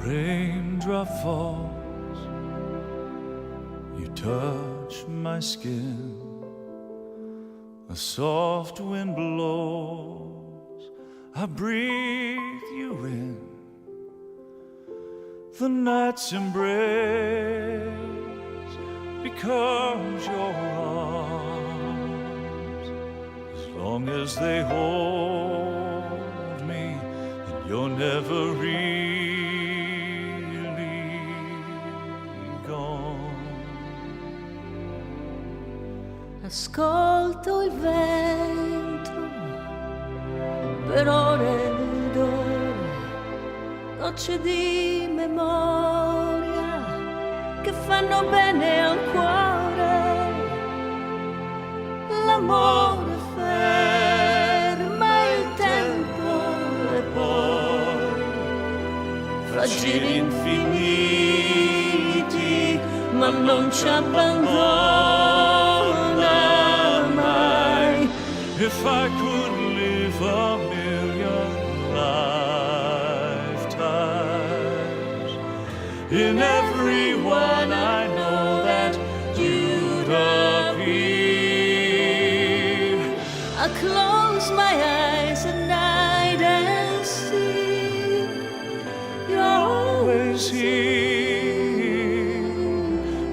raindrop falls, you touch my skin, a soft wind blows, I breathe you in, the night's embrace becomes your arms, as long as they hold me, and you're never really gone. Ascolto il vento per ore ed ore, gocce di memoria che fanno bene al cuore. L'amore ferma il tempo e poi fra giri infiniti, ma non ci abbandona mai. If I could live a million lifetimes, in every one I know that you'd appear. I close my eyes at night and see you're Always here,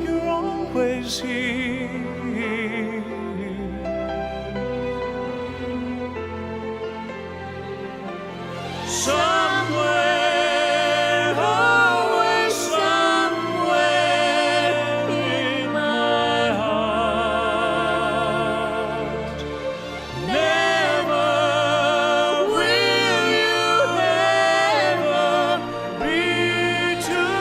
you're always here. Somewhere, always somewhere in my heart. Never will you ever be too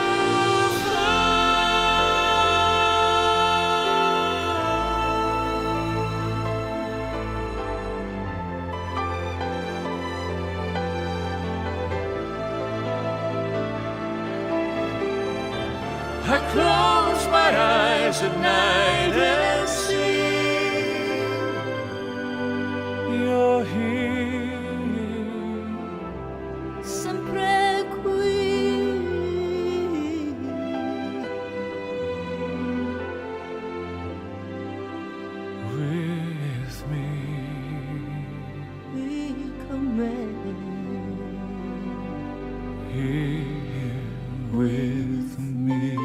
I close my eyes at night and see you're here, sempre qui. with me. Qui con me. Here with me.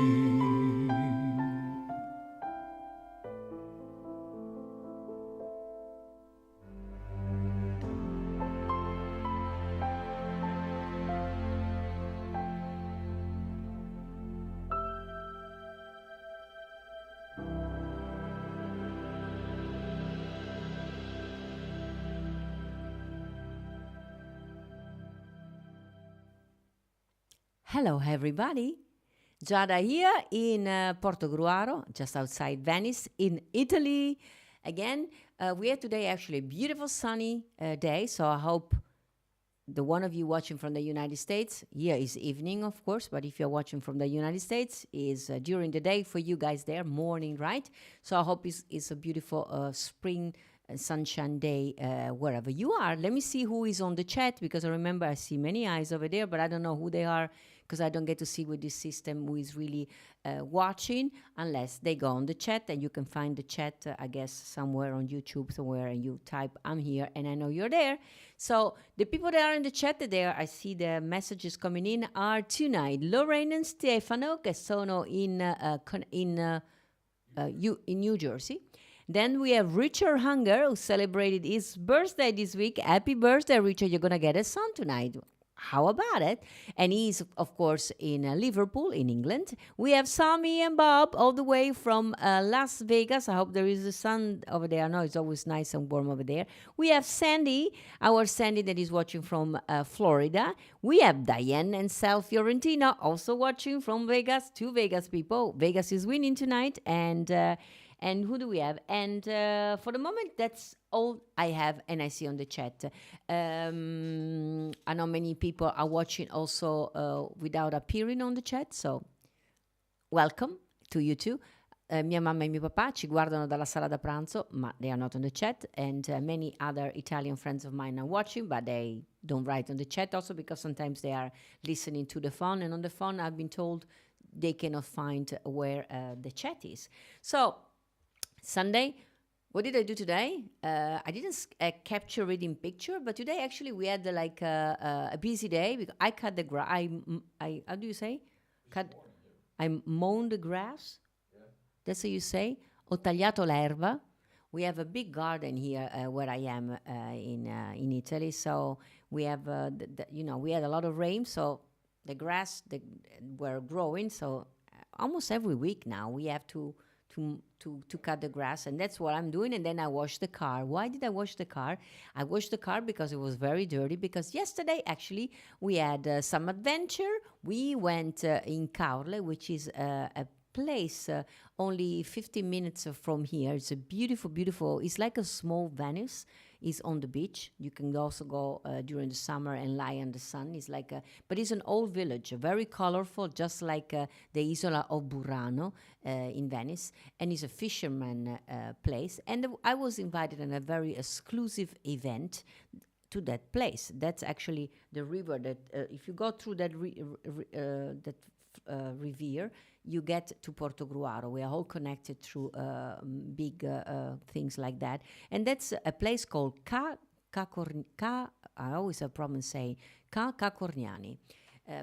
Hello everybody, Giada here in Portogruaro, just outside Venice in Italy. Again, we have today actually a beautiful sunny day, so I hope the one of you watching from the United States, here is evening of course, but if you're watching from the United States, is during the day for you guys there, morning, right? So I hope it's a beautiful spring sunshine day wherever you are. Let me see who is on the chat, because I remember I see many eyes over there, but I don't know who they are, because I don't get to see with this system who is really watching, unless they go on the chat, and you can find the chat, I guess, somewhere on YouTube, somewhere, and you type, I'm here, and I know you're there. So the people that are in the chat there, I see the messages coming in, are tonight Lorraine and Stefano, che sono in New Jersey. Then we have Richard Hunger, who celebrated his birthday this week. Happy birthday, Richard. You're going to get a son tonight. How about it? And he's, of course, in Liverpool, in England. We have Sammy and Bob all the way from Las Vegas. I hope there is a sun over there. I know it's always nice and warm over there. We have Sandy, our Sandy that is watching from Florida. We have Diane and Sal Fiorentina also watching from Vegas. Two Vegas people. Vegas is winning tonight. And who do we have? And for the moment, that's all I have and I see on the chat. I know many people are watching also without appearing on the chat, so welcome to you too. Mia mamma e mio papà ci guardano dalla sala da pranzo, ma they are not on the chat, and many other Italian friends of mine are watching, but they don't write on the chat also because sometimes they are listening to the phone, and on the phone I've been told they cannot find where the chat is. So Sunday, what did I do today? I didn't capture it in picture, but today actually we had a busy day because I cut the grass. I how do you say? I mown the grass. That's how you say. Ho tagliato l'erba. We have a big garden here where I am in Italy. So we have, we had a lot of rain, so the grass were growing. So almost every week now we have to cut the grass, and that's what I'm doing. And then I wash the car. Why did I wash the car? I washed the car because it was very dirty, because yesterday actually we had some adventure. We went in Caorle, which is a place only 15 minutes from here. It's a beautiful, it's like a small Venice. It's on the beach. You can also go during the summer and lie in the sun. It's like but it's an old village, very colorful, just like the Isola of Burano in Venice. And it's a fisherman place. And I was invited on a very exclusive event to that place. That's actually the river that, if you go through that riviera, you get to Portogruaro. We are all connected through big things like that. And that's a place called I always have problems saying Ca Corniani.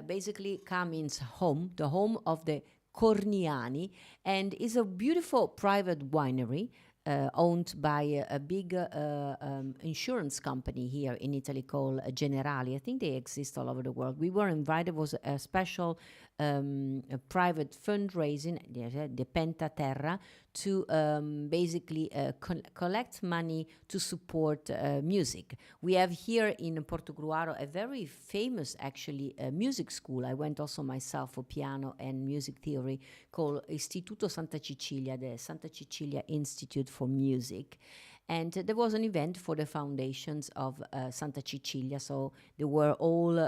Basically, Ca means home, the home of the Corniani, and is a beautiful private winery owned by a big insurance company here in Italy called Generali. I think they exist all over the world. We were invited, was a special a private fundraising, the Penta Terra, to basically collect money to support music. We have here in Portogruaro a very famous, actually, music school. I went also myself for piano and music theory, called Istituto Santa Cecilia, the Santa Cecilia Institute for Music. And there was an event for the foundations of Santa Cecilia, so they were all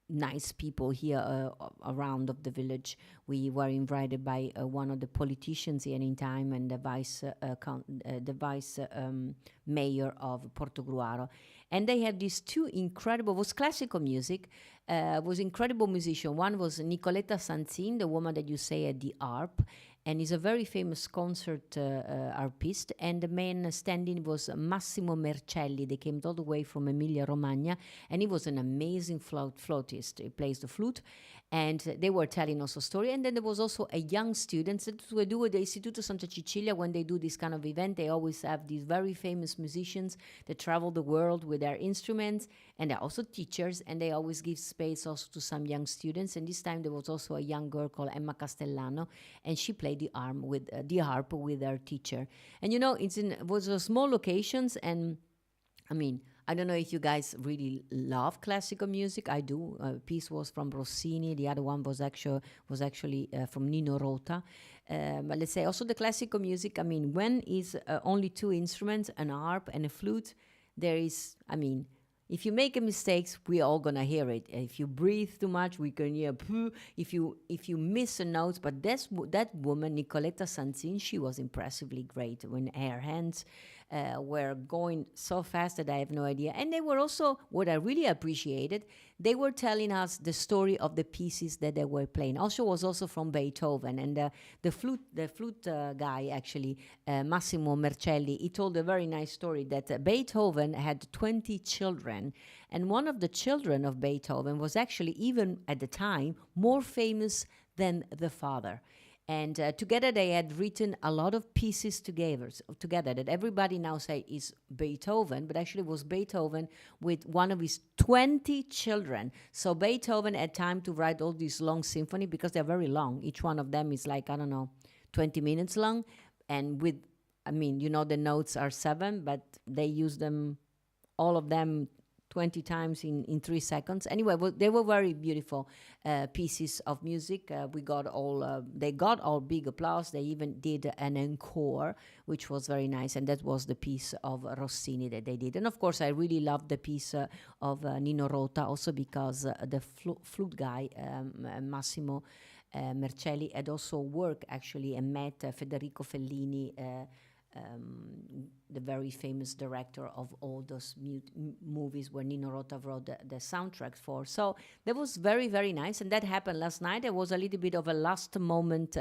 nice people here around of the village. We were invited by one of the politicians here in time, and the vice mayor of Portogruaro. And they had these two incredible, was classical music, was incredible musician. One was Nicoletta Sanzin, the woman that you say at the harp, and is a very famous concert harpist. And the man standing was Massimo Mercelli. They came all the way from Emilia-Romagna, and he was an amazing flautist. He plays the flute, and they were telling also story. And then there was also a young student that we do at the Istituto Santa Cecilia. When they do this kind of event, they always have these very famous musicians that travel the world with their instruments, and they're also teachers, and they always give space also to some young students. And this time there was also a young girl called Emma Castellano, and she played the harp with her teacher. And it was a small locations, and I mean, I don't know if you guys really love classical music. I do. A piece was from Rossini. The other one was actually from Nino Rota. But let's say also the classical music. I mean, when is only two instruments, an harp and a flute, there is. I mean, if you make a mistake, we're all gonna hear it. If you breathe too much, we can hear poo. If you miss a note, but that woman, Nicoletta Sanzin, she was impressively great when her hands were going so fast that I have no idea. And they were also, what I really appreciated, they were telling us the story of the pieces that they were playing. Also was also from Beethoven, and the flute guy, actually, Massimo Mercelli, he told a very nice story that Beethoven had 20 children, and one of the children of Beethoven was actually, even at the time, more famous than the father. And together they had written a lot of pieces together that everybody now say is Beethoven, but actually it was Beethoven with one of his 20 children. So Beethoven had time to write all these long symphony, because they're very long. Each one of them is like, I don't know, 20 minutes long. And with, I mean, the notes are 7, but they use them, all of them, 20 times in 3 seconds. Anyway, they were very beautiful pieces of music. They got all big applause. They even did an encore, which was very nice. And that was the piece of Rossini that they did. And of course, I really loved the piece of Nino Rota, also because the flute guy, Massimo Mercelli, had also worked actually and met Federico Fellini the very famous director of all those movies where Nino Rota wrote the soundtracks for. So that was very, very nice. And that happened last night. There was a little bit of a last moment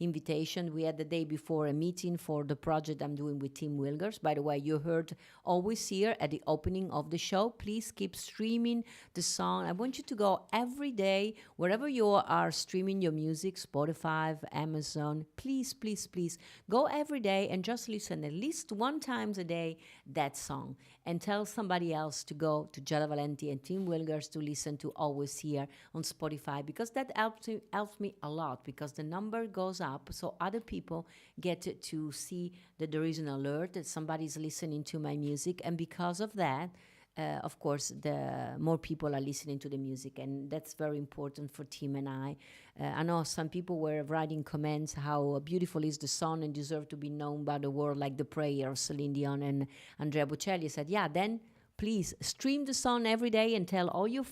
invitation. We had the day before a meeting for the project I'm doing with Tim Wilgers. By the way, you heard Always Here at the opening of the show. Please keep streaming the song. I want you to go every day, wherever you are streaming your music, Spotify, Amazon, please, please, please, go every day and just listen at least one times a day that song, and tell somebody else to go to Giada Valenti and Tim Wilgers to listen to Always Here on Spotify, because that helps me a lot, because the number goes up so other people get to see that there is an alert that somebody's listening to my music, and because of that, of course, the more people are listening to the music, and that's very important for Tim and I. I know some people were writing comments how beautiful is the song and deserve to be known by the world, like The Prayer of Celine Dion and Andrea Bocelli. I said, yeah, then please stream the song every day and tell all your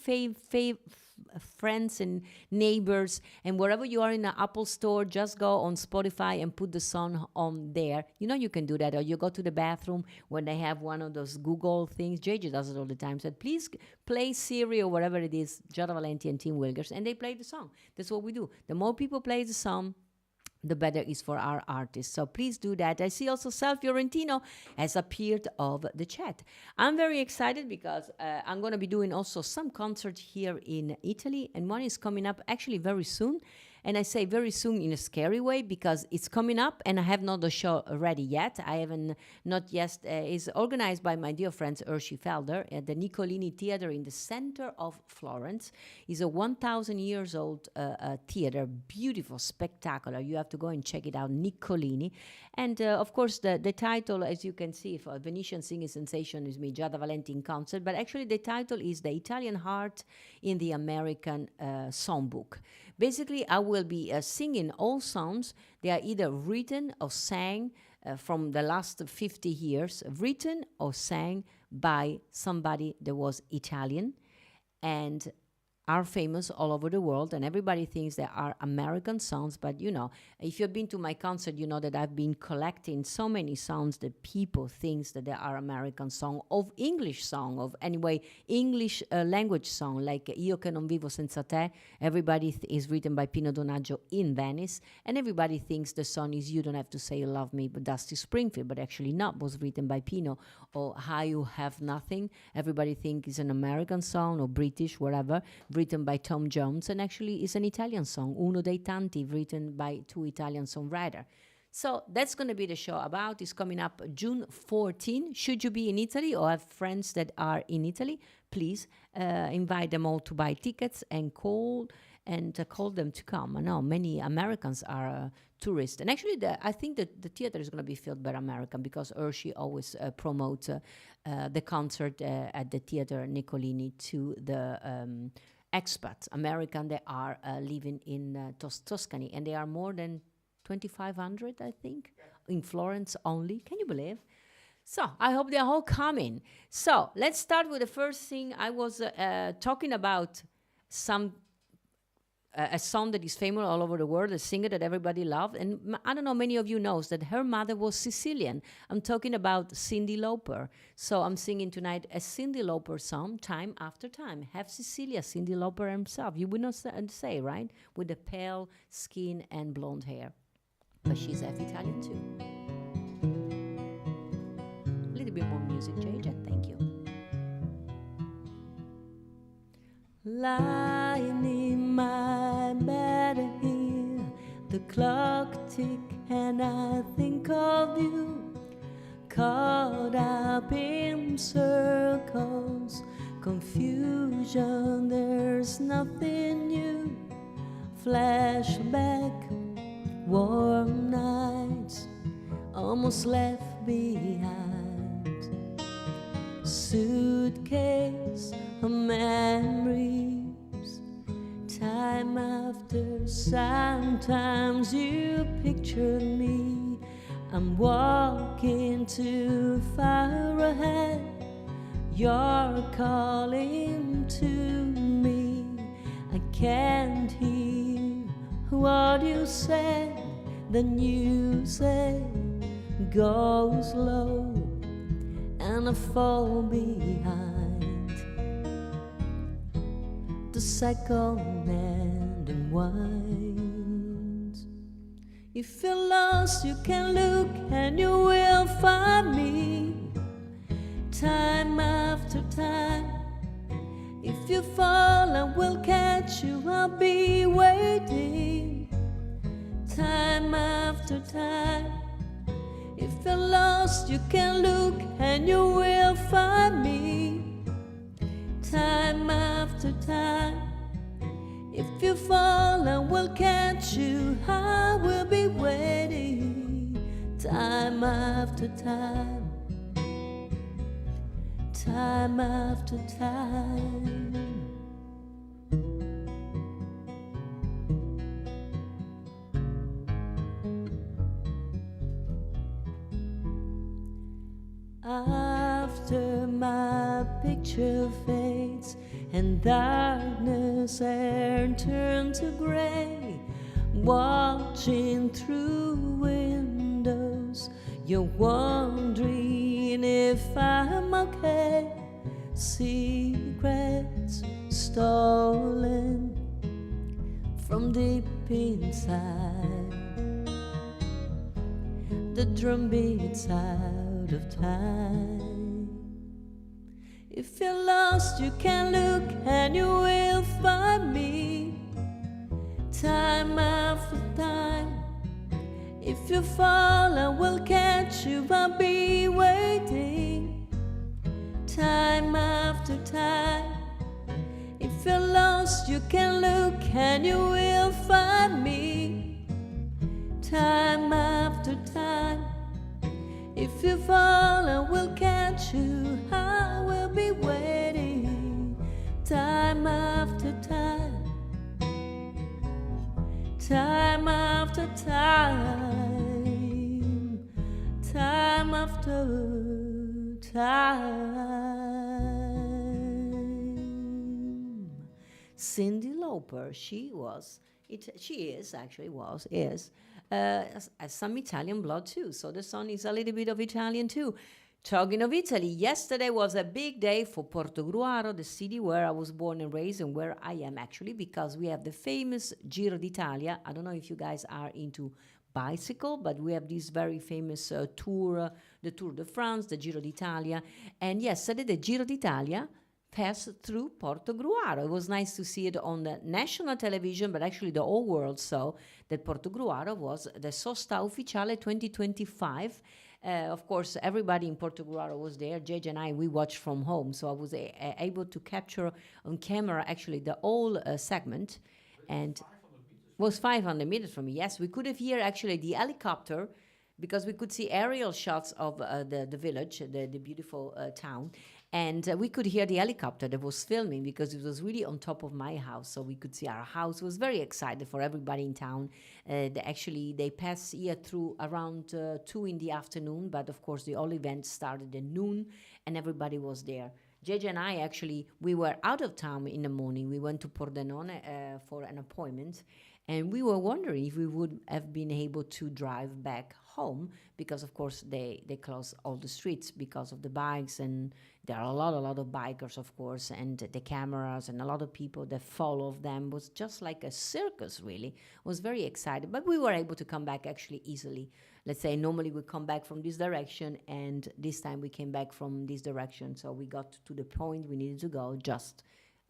friends and neighbors, and wherever you are in an Apple store, just go on Spotify and put the song on there. You know you can do that. Or you go to the bathroom when they have one of those Google things. JJ does it all the time. Said, please play Siri or whatever it is, Giada Valenti and Tim Wilgers, and they play the song. That's what we do. The more people play the song, the better is for our artists. So please do that. I see also Sal Fiorentino has appeared of the chat. I'm very excited because I'm going to be doing also some concerts here in Italy, and one is coming up actually very soon. And I say very soon in a scary way because it's coming up and I have not the show ready yet. I haven't, not yet. It's organized by my dear friends Urshi Felder at the Niccolini Theater in the center of Florence. It's a 1,000 years old theater, beautiful, spectacular. You have to go and check it out, Niccolini. And of course, the title, as you can see, for Venetian Singing Sensation is me, Giada Valenti in concert. But actually the title is The Italian Heart in the American Songbook. Basically, I will be singing all songs. They are either written or sang from the last 50 years, written or sang by somebody that was Italian and are famous all over the world, and everybody thinks they are American songs. But you know, if you've been to my concert, you know that I've been collecting so many songs that people think that they are American song, of English song, of anyway English language song, like Io che non vivo senza te. Everybody is written by Pino Donaggio in Venice, and everybody thinks the song is You Don't Have to Say You Love Me, but Dusty Springfield, but actually not, was written by Pino. Or How You Have Nothing, everybody thinks is an American song or British, whatever, written by Tom Jones, and actually is an Italian song, Uno dei Tanti, written by two Italian songwriters. So that's going to be the show about. It's coming up June 14. Should you be in Italy or have friends that are in Italy, please invite them all to buy tickets and call them to come. I know many Americans are tourists. And actually, I think that the theater is going to be filled by American because Urshi always promotes the concert at the theater Niccolini to the expats, American that are living in Tuscany. And they are more than 2,500, I think, in Florence only. Can you believe? So I hope they're all coming. So let's start with the first thing. I was talking about a song that is famous all over the world, a singer that everybody loves. And I don't know, many of you knows that her mother was Sicilian. I'm talking about Cyndi Lauper. So I'm singing tonight a Cyndi Lauper song, Time After Time. Have Cecilia, Cyndi Lauper himself. You would not say, right? With the pale skin and blonde hair. But she's half Italian too. A little bit more music, JJ. Thank you. Lying in my bed here, the clock tick and I think of you, caught up in circles, confusion, there's nothing new, flashback, warm nights, almost left behind, suitcase of memories, time after sometimes you picture me, I'm walking too far ahead, you're calling to me, I can't hear what you said, then you say, go slow, and I fall behind. The cycle and unwinds. If you're lost, you can look and you will find me. Time after time. If you fall, I will catch you, I'll be waiting. Time after time. If you're lost, you can look and you will find me. Time after time. If you fall, I will catch you, I will be waiting. Time after time. Time after time. After my picture fades and darkness air turns to gray, watching through windows, you're wondering if I'm okay. Secrets stolen from deep inside. The drum beats out of time. If you're lost, you can look and you will find me. Time after time. If you fall, I will catch you, I'll be waiting. Time after time. If you're lost, you can look and you will find me. Time after time. If you fall, I will catch you, I will be waiting. Time after time. Time after time. Time after time. Cyndi Lauper, she has some Italian blood too. So the song is a little bit of Italian too. Talking of Italy, yesterday was a big day for Portogruaro, the city where I was born and raised and where I am actually, because we have the famous Giro d'Italia. I don't know if you guys are into bicycle, but we have this very famous tour, the Tour de France, the Giro d'Italia. And yesterday, the Giro d'Italia passed through Portogruaro. It was nice to see it on the national television, but actually the whole world saw that Portogruaro was the Sosta Ufficiale 2025. Of course, everybody in Portogruaro was there. JJ and I, we watched from home, so I was able to capture on camera actually the whole segment. And was 500 meters from me. Yes, we could have heard actually the helicopter, because we could see aerial shots of the village, the beautiful town. And we could hear the helicopter that was filming, because it was really on top of my house. So we could see our house. It was very excited for everybody in town. They passed here through around 2 in the afternoon. But of course, the whole event started at noon and everybody was there. JJ and I actually, we were out of town in the morning. We went to Pordenone for an appointment. And we were wondering if we would have been able to drive back home, because of course they close all the streets because of the bikes, and there are a lot of bikers, of course, and the cameras and a lot of people that follow them. Was just like a circus, really. Was very excited, but we were able to come back actually easily. Let's say normally we come back from this direction, and this time we came back from this direction, so we got to the point we needed to go. Just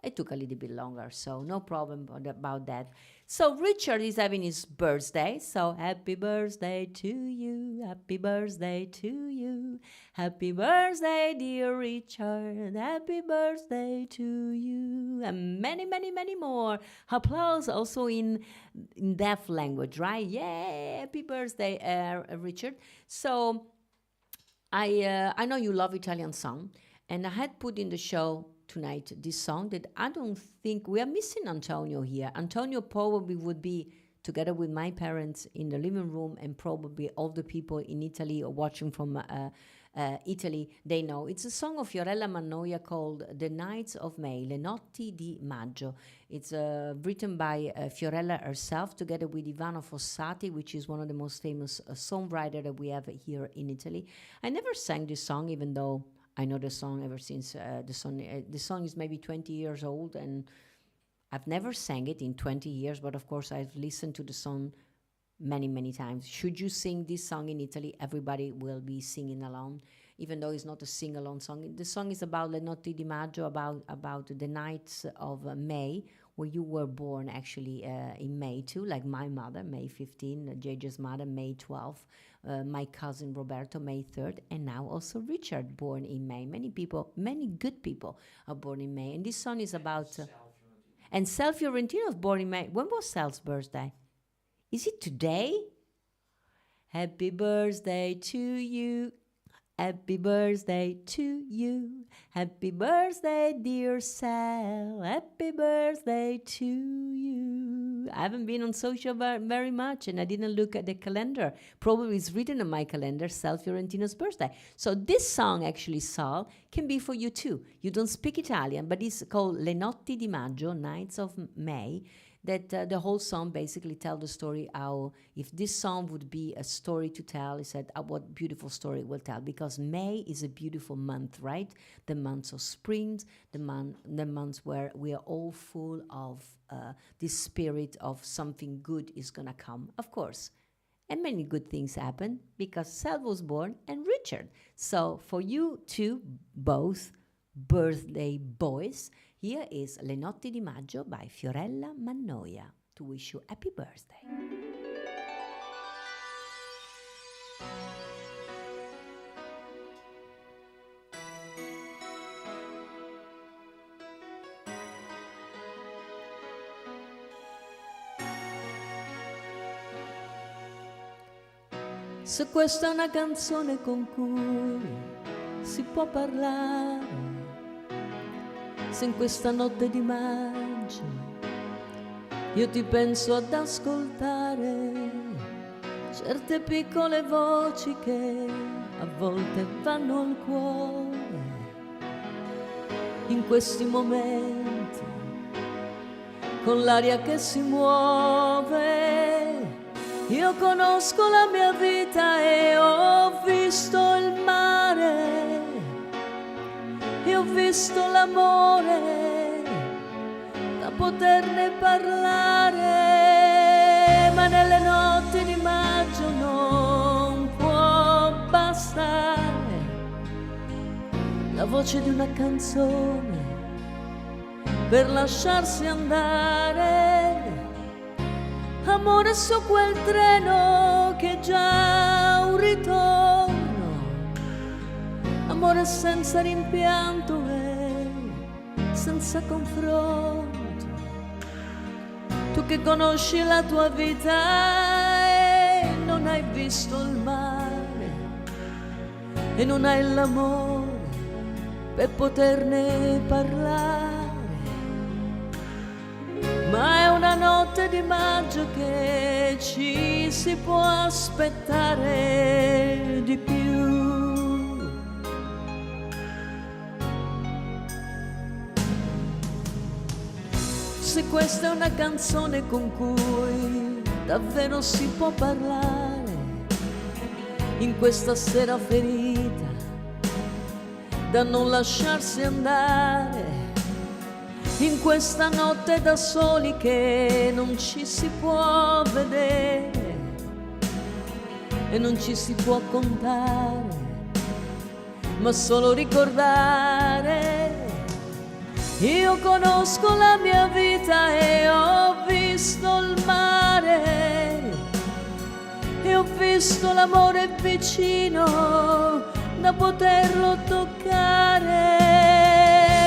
it took a little bit longer, so no problem about that. So Richard is having his birthday, so happy birthday to you, happy birthday to you, happy birthday, dear Richard, happy birthday to you, and many, many, many more. Applause also in deaf language, right? Yeah, happy birthday, Richard. So I know you love Italian song, and I had put in the show tonight this song that I don't think we are missing. Antonio here. Antonio probably would be together with my parents in the living room, and probably all the people in Italy or watching from Italy, they know. It's a song of Fiorella Mannoia called The Nights of May, Le Notti di Maggio. It's written by Fiorella herself together with Ivano Fossati, which is one of the most famous songwriters that we have here in Italy. I never sang this song, even though I know the song ever since the song is maybe 20 years old, and I've never sang it in 20 years, but of course I've listened to the song many, many times. Should you sing this song in Italy, everybody will be singing along, even though it's not a sing-along song. The song is about Le Notti di Maggio, about the nights of May, where you were born actually in May too, like my mother, May 15, JJ's mother, May 12, my cousin Roberto, May 3rd, and now also Richard, born in May. Many people, many good people are born in May. And this song is about... and Sal Fiorentino was born in May. When was Sal's birthday? Is it today? Happy birthday to you. Happy birthday to you. Happy birthday, dear Sal. Happy birthday to you. I haven't been on social very much, and I didn't look at the calendar. Probably it's written on my calendar, Sal Fiorentino's birthday. So this song, actually, Sal, can be for you too. You don't speak Italian, but it's called Le Notti di Maggio, Nights of May. That the whole song basically tells the story how, if this song would be a story to tell, he said, what beautiful story it will tell. Because May is a beautiful month, right? The months of springs, the months where we are all full of this spirit of something good is going to come, of course. And many good things happen because Sal was born and Richard. So for you two, both birthday boys, here is Le Notti di Maggio by Fiorella Mannoia to wish you happy birthday. Se questa è una canzone con cui si può parlare, se in questa notte di maggio io ti penso ad ascoltare certe piccole voci che a volte vanno al cuore, in questi momenti con l'aria che si muove, io conosco la mia vita e ho visto il mare, e ho visto l'amore da poterne parlare, ma nelle notti di maggio non può bastare la voce di una canzone per lasciarsi andare, amore su quel treno che è già un ritorno, amore senza rimpianto e senza confronto. Tu che conosci la tua vita e non hai visto il mare e non hai l'amore per poterne parlare, ma è una notte di maggio che ci si può aspettare di più. Se questa è una canzone con cui davvero si può parlare, in questa sera ferita da non lasciarsi andare, in questa notte da soli che non ci si può vedere e non ci si può contare, ma solo ricordare. Io conosco la mia vita e ho visto il mare e ho visto l'amore vicino da poterlo toccare,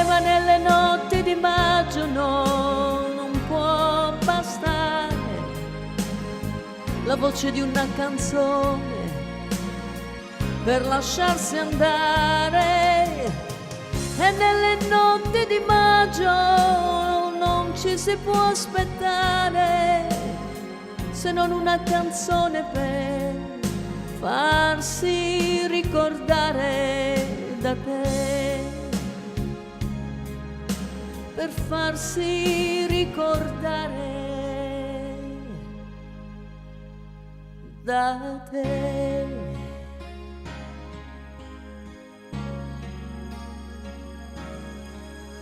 ma nelle notti di maggio non può bastare la voce di una canzone per lasciarsi andare. E nelle notti di maggio non ci si può aspettare se non una canzone per farsi ricordare da te, per farsi ricordare da te.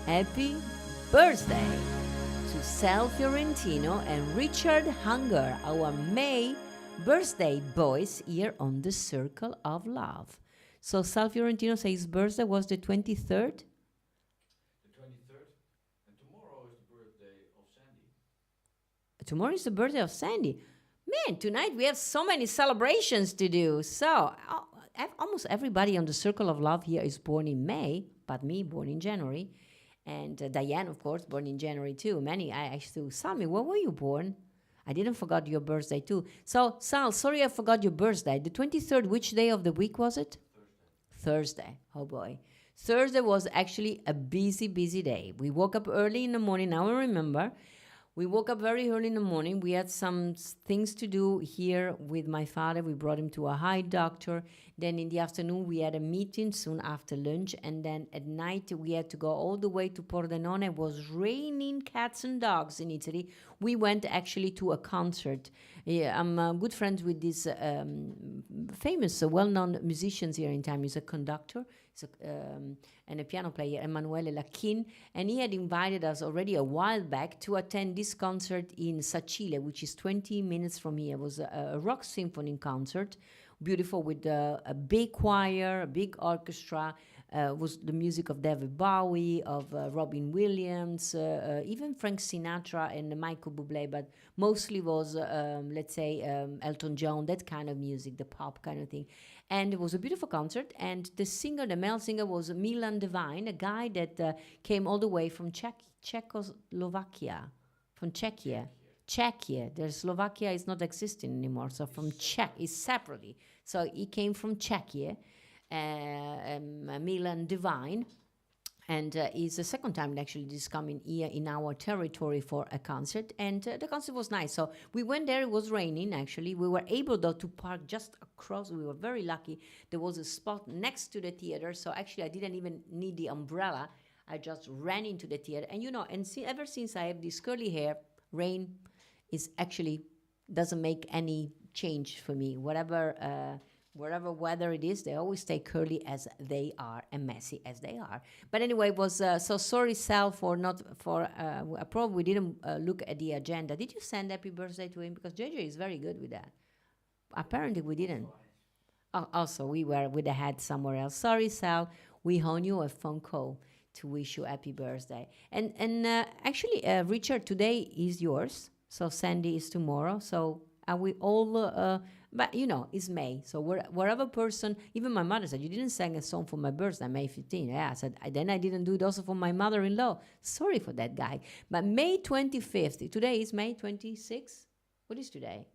Happy birthday to Sal Fiorentino and Richard Hunger, our May birthday boys here on the Circle of Love. So Sal Fiorentino says his birthday was the 23rd. The 23rd, and tomorrow is the birthday of Sandy. Tomorrow is the birthday of Sandy. Man, tonight we have so many celebrations to do. So almost everybody on the Circle of Love here is born in May, but me, born in January. And Diane, of course, born in January too. Many, I actually, Sami, when were you born? I didn't forget your birthday too. So, Sal, sorry I forgot your birthday. The 23rd, which day of the week was it? Thursday. Oh boy. Thursday was actually a busy, busy day. We woke up early in the morning. Now I remember. We woke up very early in the morning. We had some things to do here with my father. We brought him to a eye doctor. Then in the afternoon, we had a meeting soon after lunch. And then at night, we had to go all the way to Pordenone. It was raining cats and dogs in Italy. We went actually to a concert. Yeah, I'm good friends with this famous, well-known musicians here in town. He's a conductor. And a piano player, Emanuele Lachin, and he had invited us already a while back to attend this concert in Sacile, which is 20 minutes from here. It was a rock symphony concert, beautiful, with a big choir, a big orchestra. Was the music of David Bowie, of Robin Williams, even Frank Sinatra and Michael Bublé, but mostly was, let's say, Elton John, that kind of music, the pop kind of thing. And it was a beautiful concert, and the singer, the male singer, was Milan Devine, a guy that came all the way from Czechoslovakia, from Czechia. Czechia. There's Slovakia is not existing anymore, so from Czech is separately. So he came from Czechia. Milan Devine, and is the second time actually this coming here in our territory for a concert, and the concert was nice. So we went there. It was raining actually. We were able though to park just across. We were very lucky. There was a spot next to the theater, so actually I didn't even need the umbrella. I just ran into the theater, and ever since I have this curly hair, rain is actually doesn't make any change for me. Whatever weather it is, they always stay curly as they are and messy as they are. But anyway, it was so sorry, Sal, I probably didn't look at the agenda. Did you send happy birthday to him? Because JJ is very good with that. Apparently we didn't. Oh, also, we were with the head somewhere else. Sorry, Sal. We owe you a phone call to wish you happy birthday. And actually, Richard, today is yours. So Sandy is tomorrow. So are we all... but, it's May. So wherever person, even my mother said, you didn't sing a song for my birthday, May 15. Yeah, I said, then I didn't do it also for my mother-in-law. Sorry for that guy. But May 25th, today is May 26th? What is today?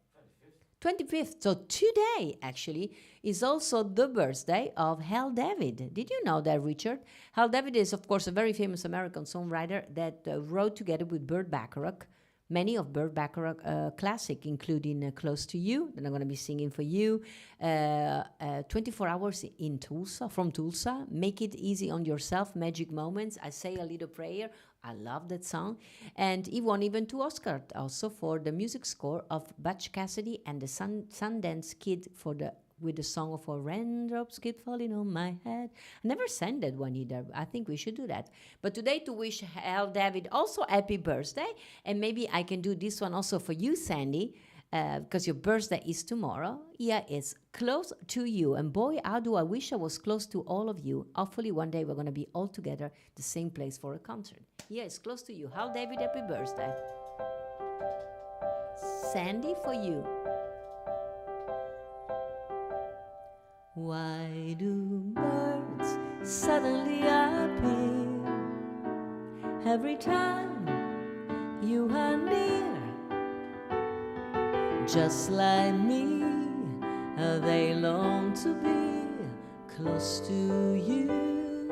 25th. So today, actually, is also the birthday of Hal David. Did you know that, Richard? Hal David is, of course, a very famous American songwriter that wrote together with Burt Bacharach many of Burt Bacharach classic, including Close to You, that I'm going to be singing for you, 24 Hours in Tulsa, from Tulsa, Make It Easy on Yourself, Magic Moments, I Say a Little Prayer. I love that song. And he won even 2 Oscars also for the music score of Butch Cassidy and the Sundance Kid with the song of a raindrops keep falling on my head. I never sang that one either. I think we should do that. But today, to wish Hal David also happy birthday, and maybe I can do this one also for you, Sandy, because your birthday is tomorrow. Yeah, it's Close to You. And boy, how do I wish I was close to all of you. Hopefully one day we're going to be all together the same place for a concert. Yeah, it's Close to You. Hal David, happy birthday. Sandy, for you. Why do birds suddenly appear every time you are near? Just like me, they long to be close to you.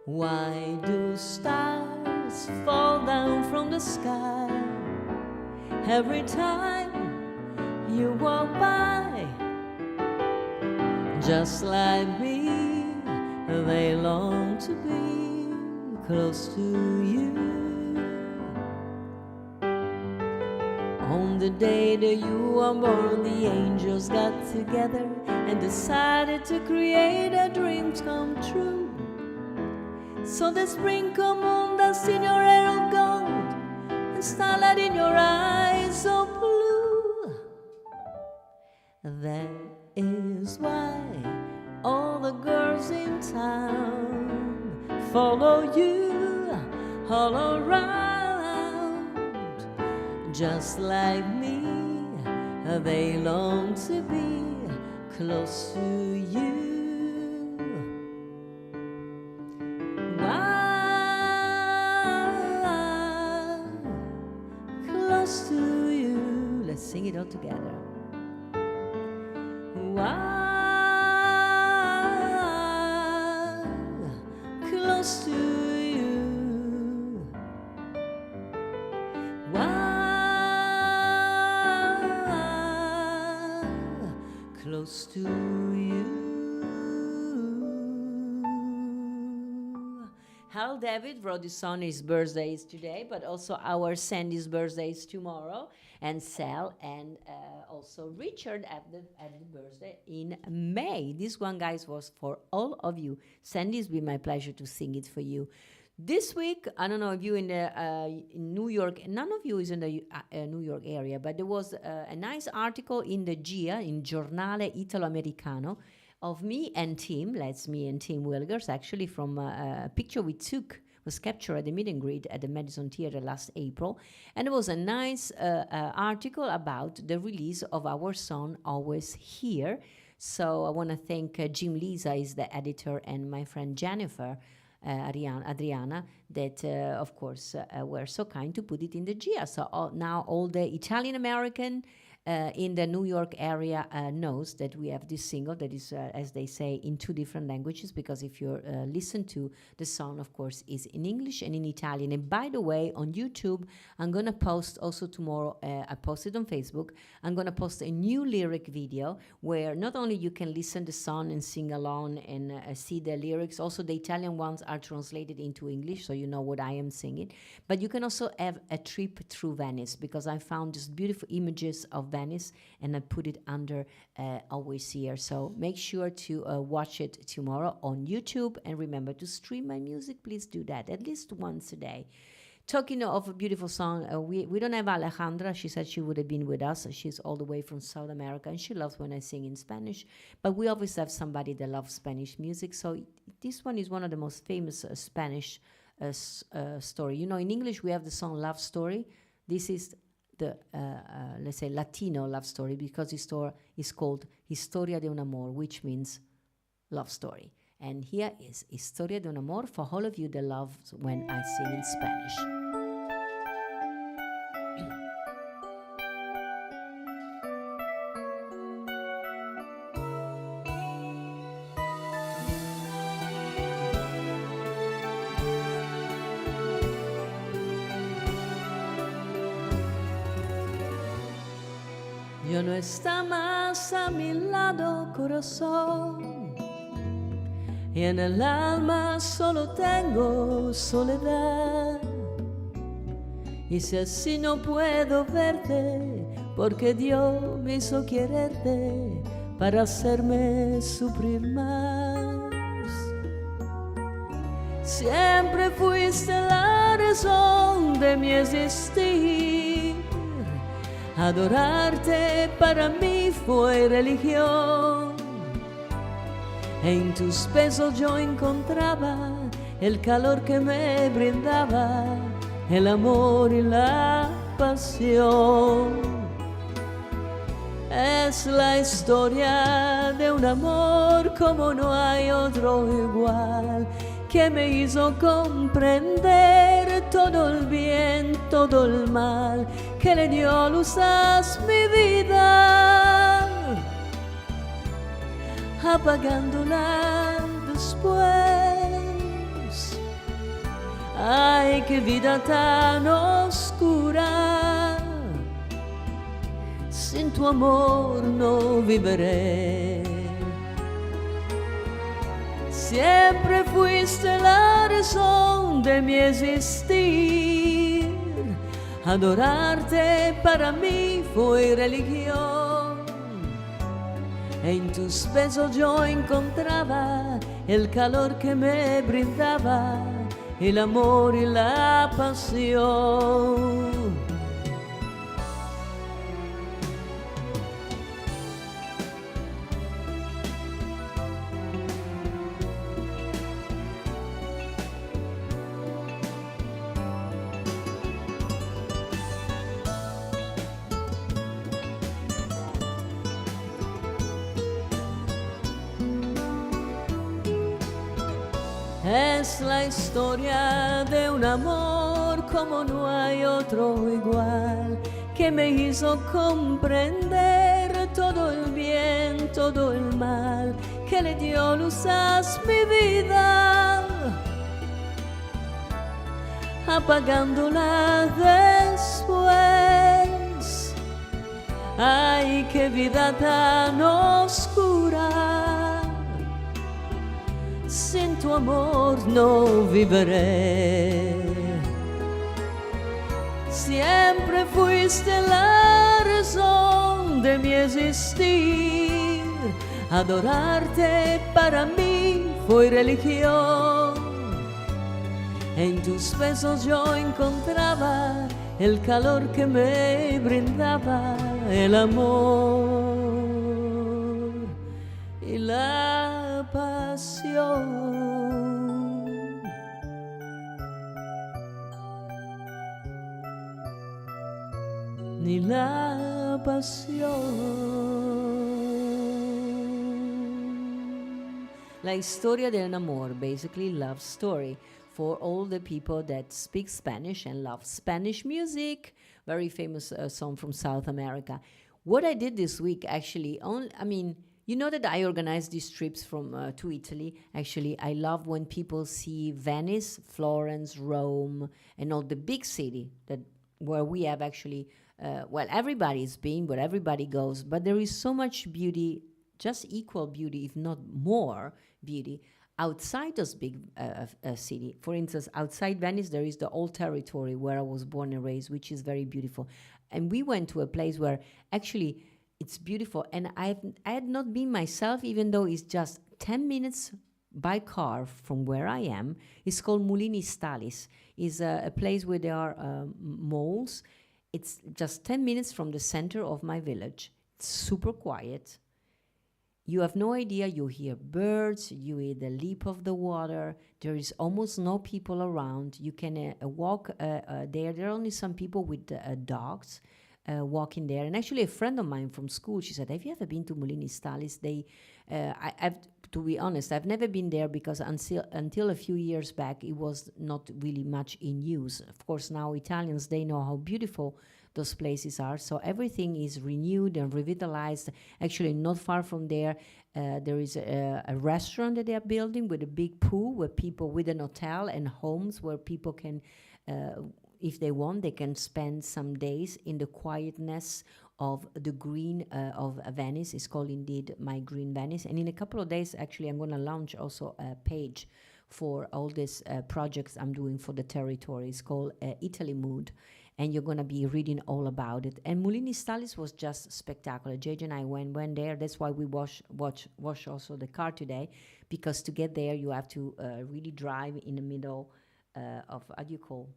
Why do stars fall down from the sky every time you walk by? Just like me, they long to be close to you. On the day that you were born, the angels got together and decided to create a dream come true. So the spring come on, dust in your hair of gold, and starlight in your eyes of blue. That is why all the girls in town follow you all around. Just like me, they long to be close to you. Wow, close to you. Let's sing it all together. Wow, close to you. Wow, close to you. Hal David wrote this song. His birthday is today, but also our Sandy's birthday is tomorrow, and Sal and also Richard at the birthday in May. This one, guys, was for all of you. Sandy, it's been my pleasure to sing it for you. This week, I don't know if you in New York, none of you is in the New York area, but there was a nice article in the GIA, in Giornale Italo-Americano, of me and Tim, that's me and Tim Wilgers, actually from a picture we took, was captured at the meet and greet at the Madison Theatre last April. And it was a nice article about the release of our song, Always Here. So I want to thank Jim Lisa, is the editor, and my friend Jennifer, Adriana, that of course were so kind to put it in the GIA. So now all the Italian American in the New York area knows that we have this single that is, as they say, in 2 different languages, because if you listen to the song, of course, is in English and in Italian. And by the way, on YouTube, I'm going to post also tomorrow, I posted on Facebook, I'm going to post a new lyric video where not only you can listen to the song and sing along and see the lyrics, also the Italian ones are translated into English, so you know what I am singing, but you can also have a trip through Venice, because I found just beautiful images of Venice, and I put it under Always Here. So make sure to watch it tomorrow on YouTube, and remember to stream my music. Please do that at least once a day. Talking of a beautiful song, we don't have Alejandra. She said she would have been with us. She's all the way from South America, and she loves when I sing in Spanish. But we always have somebody that loves Spanish music. So this one is one of the most famous Spanish story. You know, in English we have the song Love Story. This is the, let's say, Latino love story, because the story is called Historia de un Amor, which means love story. And here is Historia de un Amor for all of you that love when I sing in Spanish. Ya no está más a mi lado, corazón, y en el alma solo tengo soledad. Y si así no puedo verte, porque Dios me hizo quererte para hacerme sufrir más. Siempre fuiste la razón de mi existir. Adorarte para mí fue religión. En tus besos yo encontraba el calor que me brindaba, el amor y la pasión. Es la historia de un amor como no hay otro igual, que me hizo comprender todo el bien, todo el mal, que le dio luz a mi vida, apagándola después. Ay, qué vida tan oscura, sin tu amor no viviré. Siempre fuiste la razón de mi existir. Adorarte para mí fue religión. En tus besos yo encontraba el calor que me brindaba, el amor y la pasión. Es la historia de un amor como no hay otro igual, que me hizo comprender todo el bien, todo el mal, que le dio luz a mi vida, apagándola después. Ay, qué vida tan oscura. Sin tu amor no viviré. Siempre fuiste la razón de mi existir. Adorarte para mí fue religión. En tus besos yo encontraba el calor que me brindaba el amor y la pasión. Ni la pasión. La historia del amor, basically love story for all the people that speak Spanish and love Spanish music. Very famous song from South America. What I did this week, actually, you know that I organize these trips from to Italy. Actually, I love when people see Venice, Florence, Rome, and all the big city that where we have actually, everybody's been, where everybody goes, but there is so much beauty, just equal beauty, if not more beauty, outside this big city. For instance, outside Venice, there is the old territory where I was born and raised, which is very beautiful. And we went to a place where actually it's beautiful. And I had not been myself, even though it's just 10 minutes by car from where I am. It's called Mulini Stalis. It's a place where there are malls. It's just 10 minutes from the center of my village. It's super quiet. You have no idea. You hear birds, you hear the leap of the water. There is almost no people around. You can walk there. There are only some people with dogs walking there. And actually, a friend of mine from school, she said, "Have you ever been to Mulini Stalis?" To be honest, I've never been there because until a few years back, it was not really much in use. Of course, now Italians, they know how beautiful those places are. So everything is renewed and revitalized. Actually, not far from there, there is a restaurant that they are building with a big pool where people, with an hotel and homes where people can, if they want, they can spend some days in the quietness of the green of Venice. It's called indeed My Green Venice. And in a couple of days, actually, I'm going to launch also a page for all these projects I'm doing for the territory. It's called Italy Mood. And you're going to be reading all about it. And Mulini Stalis was just spectacular. JJ and I went there. That's why we wash also the car today, because to get there, you have to really drive in the middle of, how do you call,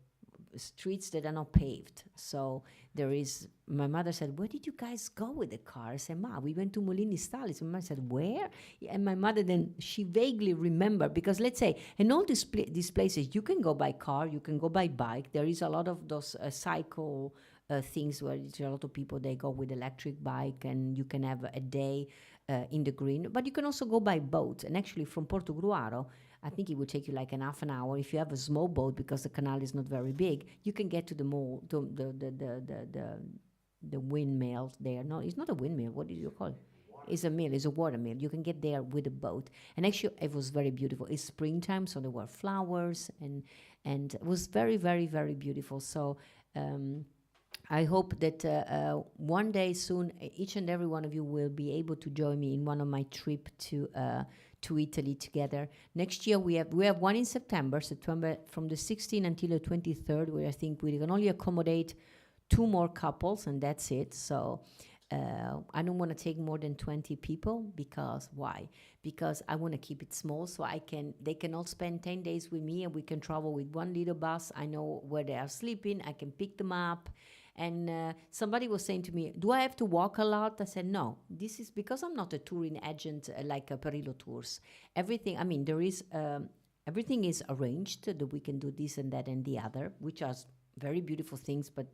streets that are not paved. So there is, my mother said, "Where did you guys go with the car?" I said, "Ma, we went to Mulini Stalis." My mother said, "Where?" And my mother then, she vaguely remembered, because let's say, in all these places, you can go by car, you can go by bike. There is a lot of those cycle things where there's a lot of people, they go with electric bike, and you can have a day in the green. But you can also go by boat. And actually from Portogruaro, I think it would take you like an half an hour. If you have a small boat, because the canal is not very big, you can get to the mall, to the windmill there. No, it's not a windmill. What do you call it? It's a mill. It's a water mill. You can get there with a boat. And actually, it was very beautiful. It's springtime, so there were flowers, and it was very, very, very beautiful. So I hope that one day soon, each and every one of you will be able to join me in one of my trip to Italy together. Next year we have one in September from the 16th until the 23rd, where I think we can only accommodate 2 more couples, and that's it. So I don't want to take more than 20 people because why? Because I want to keep it small so they can all spend 10 days with me and we can travel with one little bus. I know where they are sleeping. I can pick them up. And somebody was saying to me, do I have to walk a lot? I said, no, this is because I'm not a touring agent like Perillo Tours. Everything is arranged that we can do this and that and the other, which are very beautiful things, but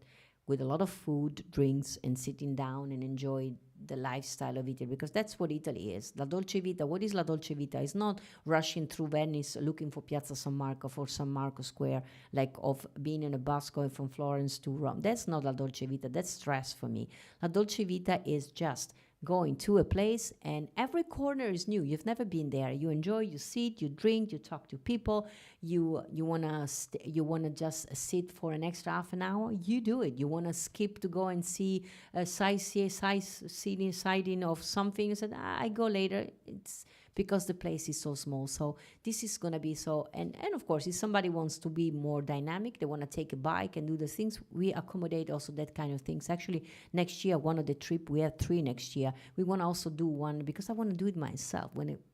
with a lot of food, drinks, and sitting down and enjoy the lifestyle of Italy, because that's what Italy is. La Dolce Vita, what is La Dolce Vita? It's not rushing through Venice looking for Piazza San Marco for San Marco Square, like of being in a bus going from Florence to Rome. That's not La Dolce Vita. That's stress for me. La Dolce Vita is just going to a place and every corner is new. You've never been there. You enjoy, you sit, you drink, you talk to people. You wanna just sit for an extra half an hour. You do it. You wanna skip to go and see a sighting of something. You said, I go later. It's because the place is so small. So this is gonna be so. And of course, if somebody wants to be more dynamic, they wanna take a bike and do the things. We accommodate also that kind of things. Actually, next year, one of the trip, we have 3 next year. We want to also do one because I want to do it myself.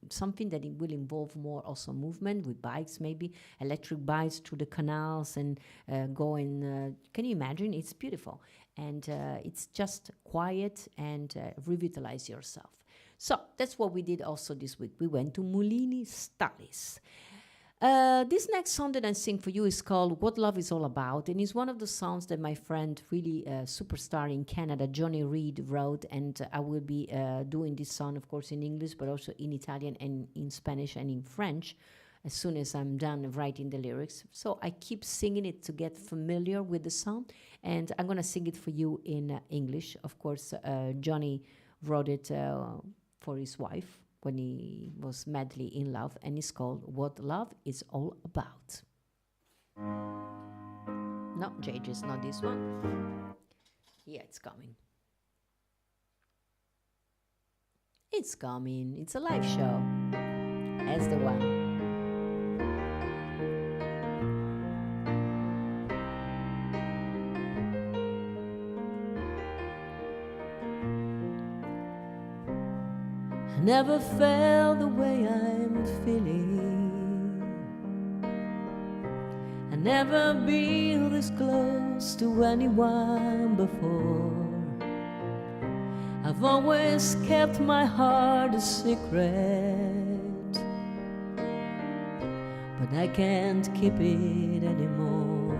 Something that it will involve more also movement with bikes, maybe electric bikes through the canals and can you imagine? It's beautiful. And it's just quiet and revitalize yourself. So that's what we did also this week. We went to Mulini Stallis. This next song that I sing for you is called What Love Is All About, and it's one of the songs that my friend, really superstar in Canada, Johnny Reed, wrote, and I will be doing this song, of course, in English, but also in Italian and in Spanish and in French as soon as I'm done writing the lyrics. So I keep singing it to get familiar with the song, and I'm going to sing it for you in English. Of course, Johnny wrote it for his wife when he was madly in love, and it's called What Love Is All About. No, JJ, it's not this one. Yeah, it's coming. It's coming. It's a live show. That's the one. Never felt the way I'm feeling. I never been this close to anyone before. I've always kept my heart a secret, but I can't keep it anymore.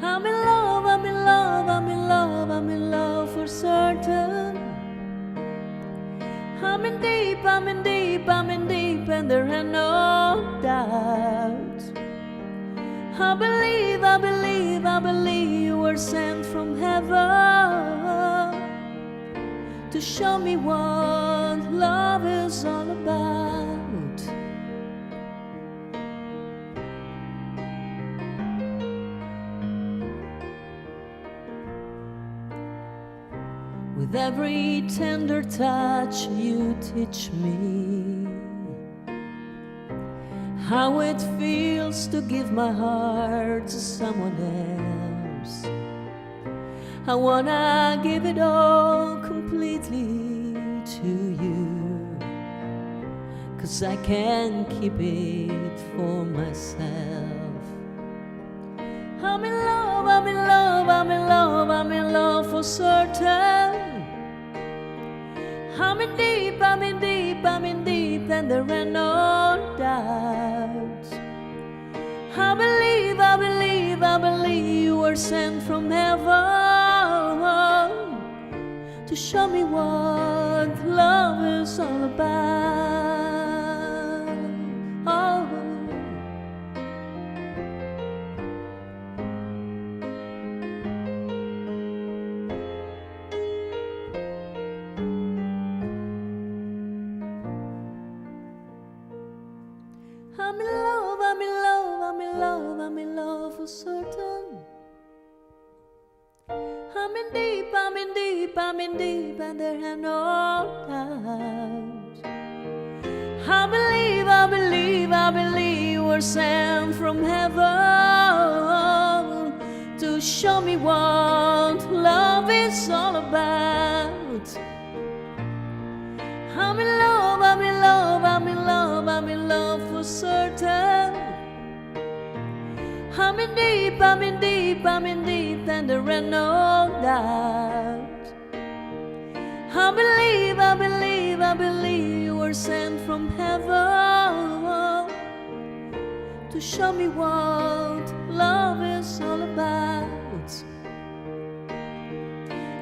I'm in love, I'm in love, I'm in love, I'm in love for certain. I'm in deep, I'm in deep, I'm in deep, and there ain't no doubt. I believe, I believe, I believe you were sent from heaven to show me what love is all about. With every tender touch you teach me how it feels to give my heart to someone else. I wanna give it all completely to you, 'cause I can't keep it for myself. I'm in love, I'm in love, I'm in love, I'm in love for certain. I'm in deep, I'm in deep, I'm in deep, and there ain't no doubt. I believe, I believe, I believe you were sent from heaven to show me what love is all about. Oh. I'm in love, I'm in love, I'm in love, I'm in love for certain. I'm in deep, I'm in deep, I'm in deep, and there ain't no doubt. I believe, I believe, I believe you were sent from heaven to to show me what love is all about. I'm in love, I'm in love, I'm in love, I'm in love for certain. I'm in deep, I'm in deep, I'm in deep, and there ain't no doubt. I believe, I believe, I believe you were sent from heaven to show me what love is all about.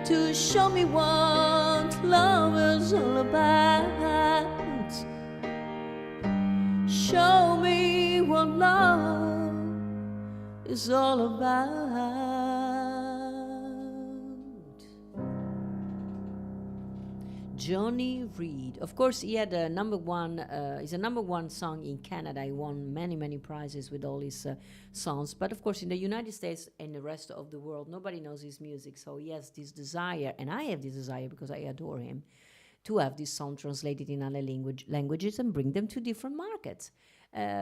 To show me what love is all about. Show me what love is all about. Johnny Reed. Of course, he had a number one. He's a number one song in Canada. He won many prizes with all his songs. But of course, in the United States and the rest of the world, nobody knows his music. So he has this desire, and I have this desire because I adore him, to have this song translated in other languages and bring them to different markets.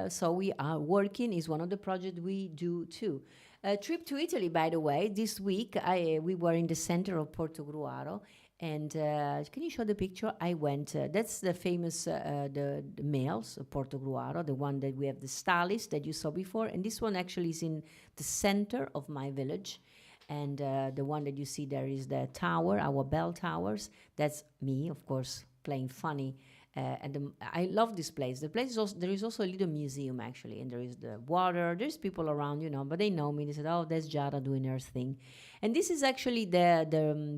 So we are working. Is one of the projects we do too. A trip to Italy, by the way. This week we were in the center of Portogruaro. And can you show the picture? I went, that's the famous, the males of Portogruaro, the one that we have the stylist that you saw before. And this one actually is in the center of my village. And the one that you see there is the tower, our bell towers. That's me, of course, playing funny. I love this place. The place is also, there is also a little museum actually, and there is the water. There's people around, you know, but they know me. They said, "Oh, that's Giada doing her thing," and this is actually the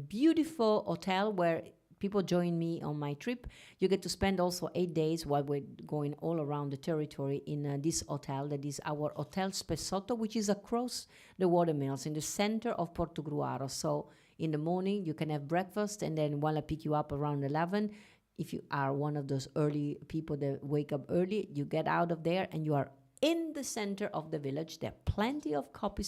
beautiful hotel where people join me on my trip. You get to spend also 8 days while we're going all around the territory in this hotel. That is our Hotel Spessotto, which is across the watermills in the center of Portogruaro. So in the morning you can have breakfast, and then while I pick you up around 11. If you are one of those early people that wake up early, you get out of there and you are in the center of the village. There are plenty of coffee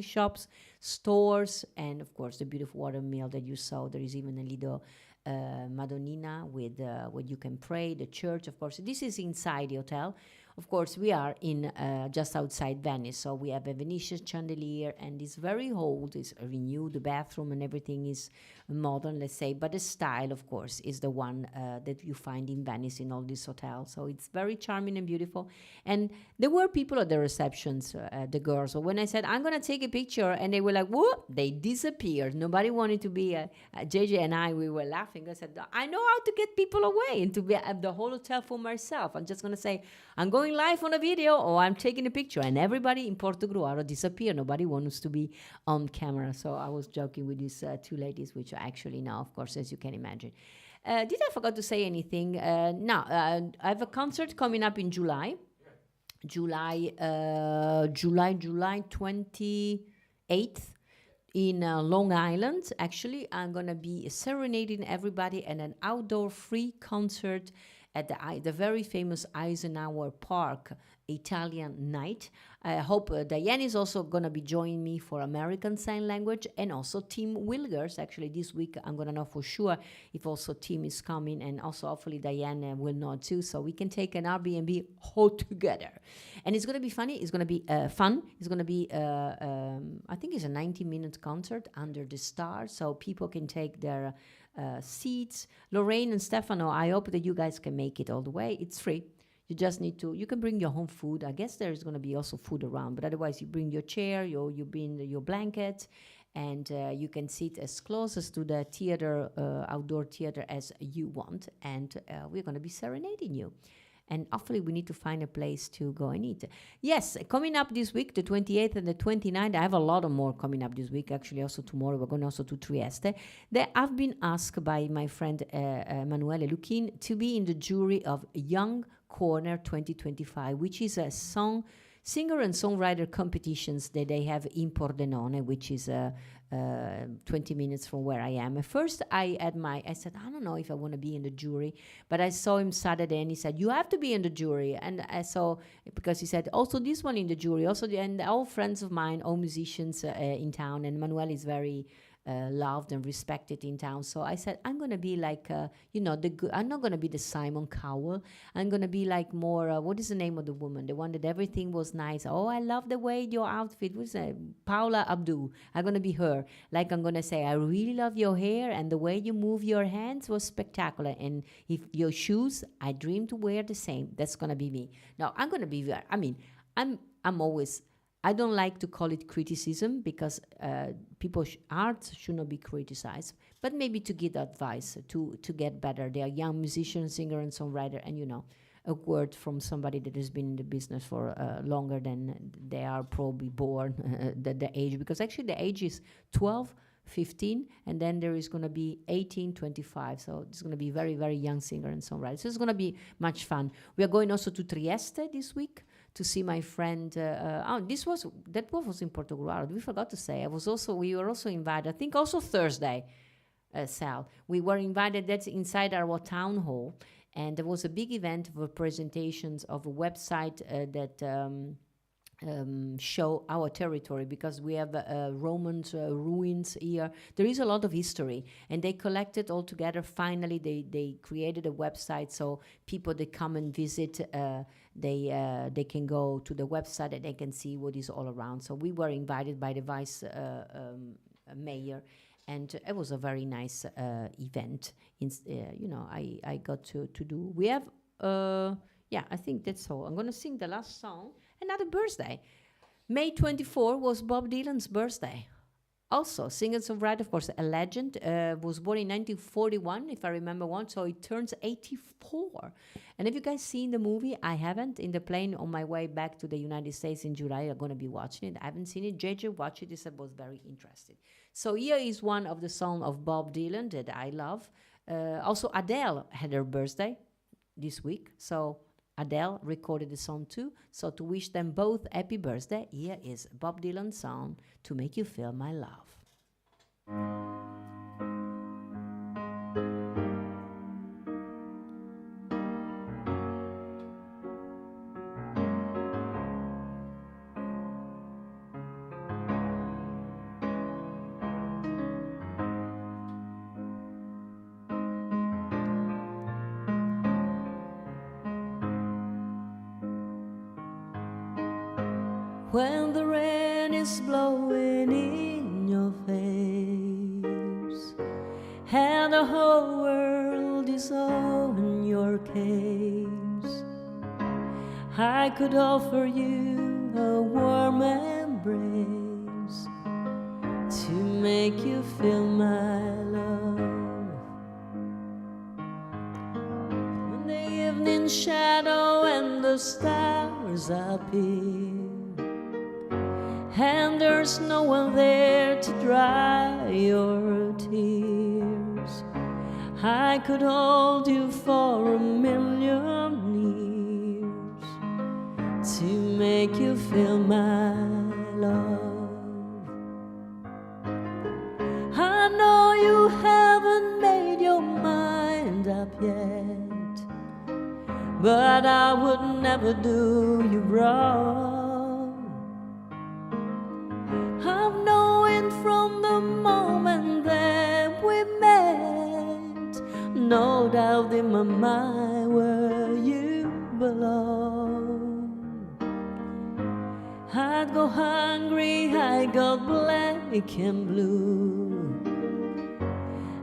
shops, stores, and of course the beautiful watermill that you saw. There is even a little Madonnina with where you can pray, the church, of course. This is inside the hotel. Of course, we are in just outside Venice, so we have a Venetian chandelier, and it's very old. It's renewed. The bathroom and everything is modern, let's say, but the style, of course, is the one that you find in Venice in all these hotels. So it's very charming and beautiful. And there were people at the receptions, the girls. So when I said, I'm going to take a picture, and they were like, whoop, they disappeared. Nobody wanted to be, JJ and I, we were laughing. I said, I know how to get people away and to have the whole hotel for myself. I'm just going to say, I'm going live on a video or I'm taking a picture, and everybody in Portogruaro disappeared. Nobody wants to be on camera. So I was joking with these two ladies, which I actually know, of course, as you can imagine. Did I forget to say anything? No, I have a concert coming up in July. July 28th in Long Island. Actually, I'm going to be serenading everybody at an outdoor free concert at the very famous Eisenhower Park Italian night. I hope Diane is also going to be joining me for American Sign Language, and also Tim Wilgers. Actually, this week I'm going to know for sure if also Tim is coming, and also hopefully Diane will know too, so we can take an Airbnb all together. And it's going to be funny. It's going to be fun. It's going to be, I think it's a 90-minute concert under the stars, so people can take their seats. Lorraine and Stefano, I hope that you guys can make it all the way. It's free. You just need to, you can bring your home food. I guess there's going to be also food around, but otherwise you bring your chair, you bring your blanket, and you can sit as close as to the theater, outdoor theater as you want, and we're going to be serenading you. And hopefully we need to find a place to go and eat. Yes, coming up this week, the 28th and the 29th, I have a lot of more coming up this week. Actually, also tomorrow, we're going also to Trieste. I've been asked by my friend Emanuele Luchin to be in the jury of Young Corner 2025, which is a singer and songwriter competitions that they have in Pordenone, which is 20 minutes from where I am. At first, I said, I don't know if I want to be in the jury, but I saw him Saturday and he said, you have to be in the jury. And I saw, because he said, also this one in the jury, and all friends of mine, all musicians in town, and Manuel is very loved and respected in town. So I said, I'm going to be like, I'm not going to be the Simon Cowell. I'm going to be like more, what is the name of the woman? The one that everything was nice. Oh, I love the way your outfit was. Paula Abdul. I'm going to be her. Like I'm going to say, I really love your hair and the way you move your hands was spectacular. And if your shoes, I dream to wear the same. That's going to be me. Now, I'm going to be, I'm always, I don't like to call it criticism because art should not be criticized, but maybe to give advice to get better. They are young musicians, singer, and songwriter, and a word from somebody that has been in the business for longer than they are probably born, the age, because actually the age is 12, 15, and then there is going to be 18, 25. So it's going to be very, very young singer and songwriter. So it's going to be much fun. We are going also to Trieste this week to see my friend. That was in Portogruaro. We forgot to say. We were also invited. I think also Thursday, Sal. We were invited. That's inside our town hall, and there was a big event for presentations of a website that. Show our territory, because we have Roman ruins here. There is a lot of history, and they collected all together. Finally, they created a website so people that come and visit, they can go to the website and they can see what is all around. So we were invited by the vice mayor, and it was a very nice event. I got to do. We have, I think that's all. I'm gonna sing the last song. Another birthday. May 24 was Bob Dylan's birthday. Also, singer-songwriter, of course, a legend. Was born in 1941, if I remember one, so he turns 84. And have you guys seen the movie? I haven't. In the plane on my way back to the United States in July, I'm going to be watching it. I haven't seen it. JJ watched it. He said was very interested. So here is one of the songs of Bob Dylan that I love. Also, Adele had her birthday this week, so Adele recorded the song too. So to wish them both happy birthday, here is Bob Dylan's song, To Make You Feel My Love. When the rain is blowing in your face and the whole world is on your case, I could offer you a warm embrace to make you feel my love. When the evening shadow and the stars appear and there's no one there to dry your tears, I could hold you for a million years to make you feel my love. I know you haven't made your mind up yet, but I would never do you wrong. I've known from the moment that we met, no doubt in my mind where you belong. I'd go hungry, I got black and blue,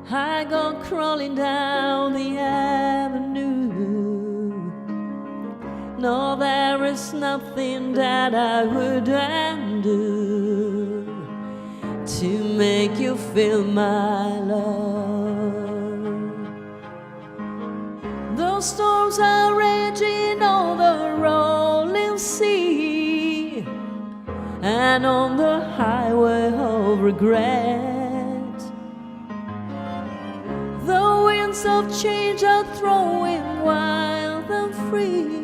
I go crawling down the avenue. No, there is nothing that I wouldn't do to make you feel my love. Those storms are raging on the rolling sea and on the highway of regret. The winds of change are throwing wild and free,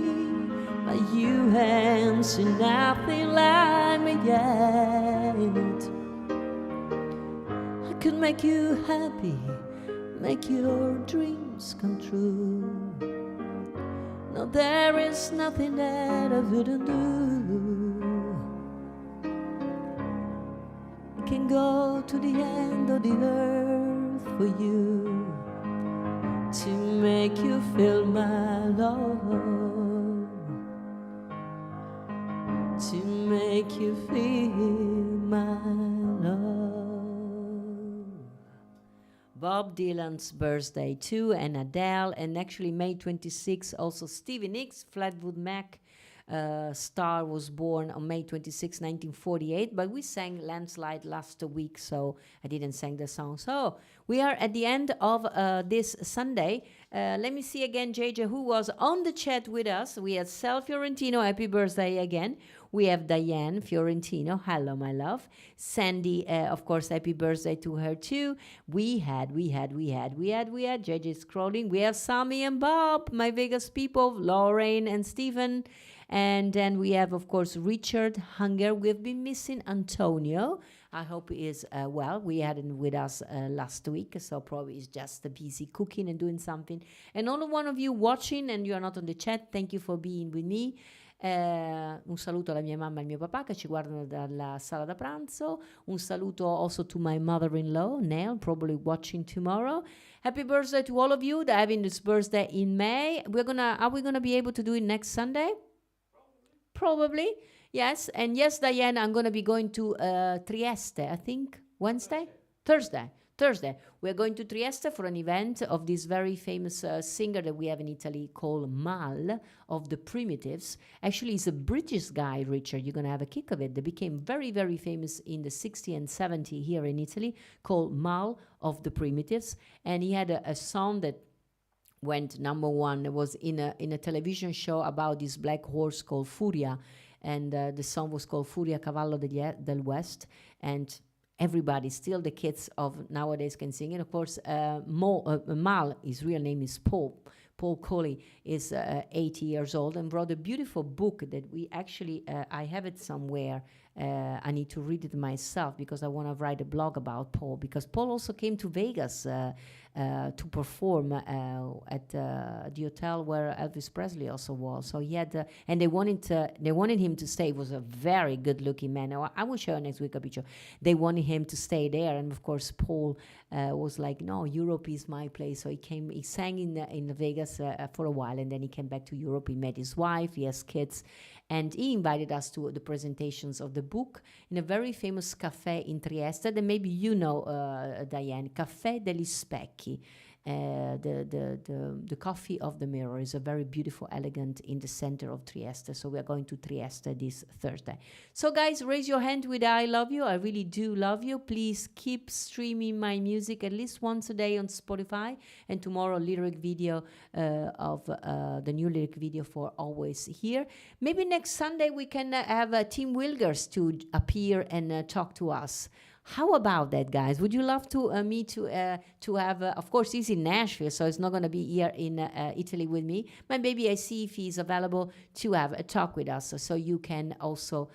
but you ain't seen nothing like me yet. I could make you happy, make your dreams come true. No, there is nothing that I wouldn't do. I can go to the end of the earth for you, to make you feel my love, to make you feel my love. Bob Dylan's birthday too, and Adele, and actually May 26 also Stevie Nicks, Fleetwood Mac star, was born on May 26, 1948, but we sang Landslide last week, so I didn't sing the song. So we are at the end of this Sunday. Let me see again, JJ, who was on the chat with us. We had Sal Fiorentino, happy birthday again. We have Diane Fiorentino, hello, my love. Sandy, of course, happy birthday to her too. We had, JJ scrolling. We have Sammy and Bob, my Vegas people, Lorraine and Stephen. And then we have, of course, Richard Hunger. We've been missing Antonio. I hope he is well. We had him with us last week, so probably he's just busy cooking and doing something. And all one of you watching and you are not on the chat, thank you for being with me. Un saluto alla mia mamma e al mio papà che ci guardano dalla sala da pranzo. Un saluto also to my mother-in-law, Nell, probably watching tomorrow. Happy birthday to all of you that are having this birthday in May. Are we gonna be able to do it next Sunday? Probably, yes. And yes, Diane, I'm going to be going to Trieste, I think, Wednesday? Thursday. We're going to Trieste for an event of this very famous singer that we have in Italy called Mal of the Primitives. Actually, he's a British guy, Richard. You're going to have a kick of it. They became very, very famous in the 60s and 70s here in Italy called Mal of the Primitives. And he had a song that went number one. It was in a television show about this black horse called Furia, and the song was called Furia Cavallo del West, and everybody, still the kids of nowadays can sing it. Of course, Mal, his real name is Paul Coley, is 80 years old and wrote a beautiful book that we actually, I have it somewhere. I need to read it myself because I want to write a blog about Paul, because Paul also came to Vegas to perform at the hotel where Elvis Presley also was. So he had, and they wanted him to stay. He was a very good-looking man. I will show you next week a picture. They wanted him to stay there, and of course Paul was like, "No, Europe is my place." So he sang in Vegas for a while, and then he came back to Europe. He met his wife. He has kids. And he invited us to the presentations of the book in a very famous cafe in Trieste that maybe you know, Diane, Caffè degli Specchi. The coffee of the mirror is a very beautiful, elegant in the center of Trieste. So we are going to Trieste this Thursday. So guys, raise your hand with I love you. I really do love you. Please keep streaming my music at least once a day on Spotify. And tomorrow, lyric video of the new lyric video for Always Here. Maybe next Sunday we can have Tim Wilgers to appear and talk to us. How about that, guys? Would you love me to have? Of course, he's in Nashville, so he's not going to be here in Italy with me. But maybe I see if he's available to have a talk with us, so you can also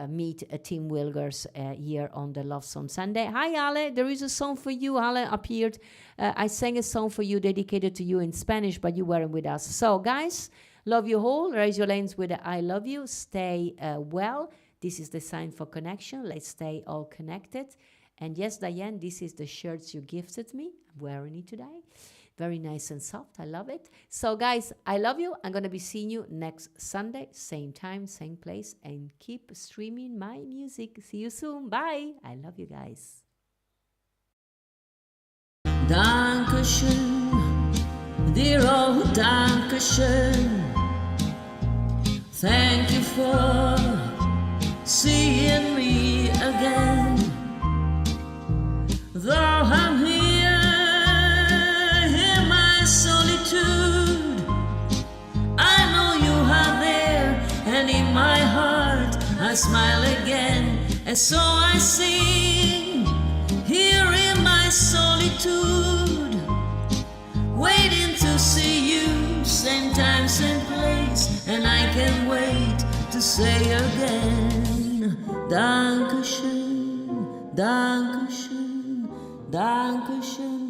meet Tim Wilgers here on the Love Song Sunday. Hi, Ale. There is a song for you. Ale appeared. I sang a song for you dedicated to you in Spanish, but you weren't with us. So, guys, love you all. Raise your hands with I love you. Stay well. This is the sign for connection. Let's stay all connected. And yes, Diane, this is the shirts you gifted me. I'm wearing it today. Very nice and soft. I love it. So, guys, I love you. I'm going to be seeing you next Sunday. Same time, same place. And keep streaming my music. See you soon. Bye. I love you guys. Dankeschön, dear old Dankeschön. Thank you for seeing me again. Though I'm here in my solitude, I know you are there, and in my heart I smile again. And so I sing here in my solitude, waiting to see you, same time, same place, and I can't wait to say again, Dankeschön, Dankeschön, Dankeschön.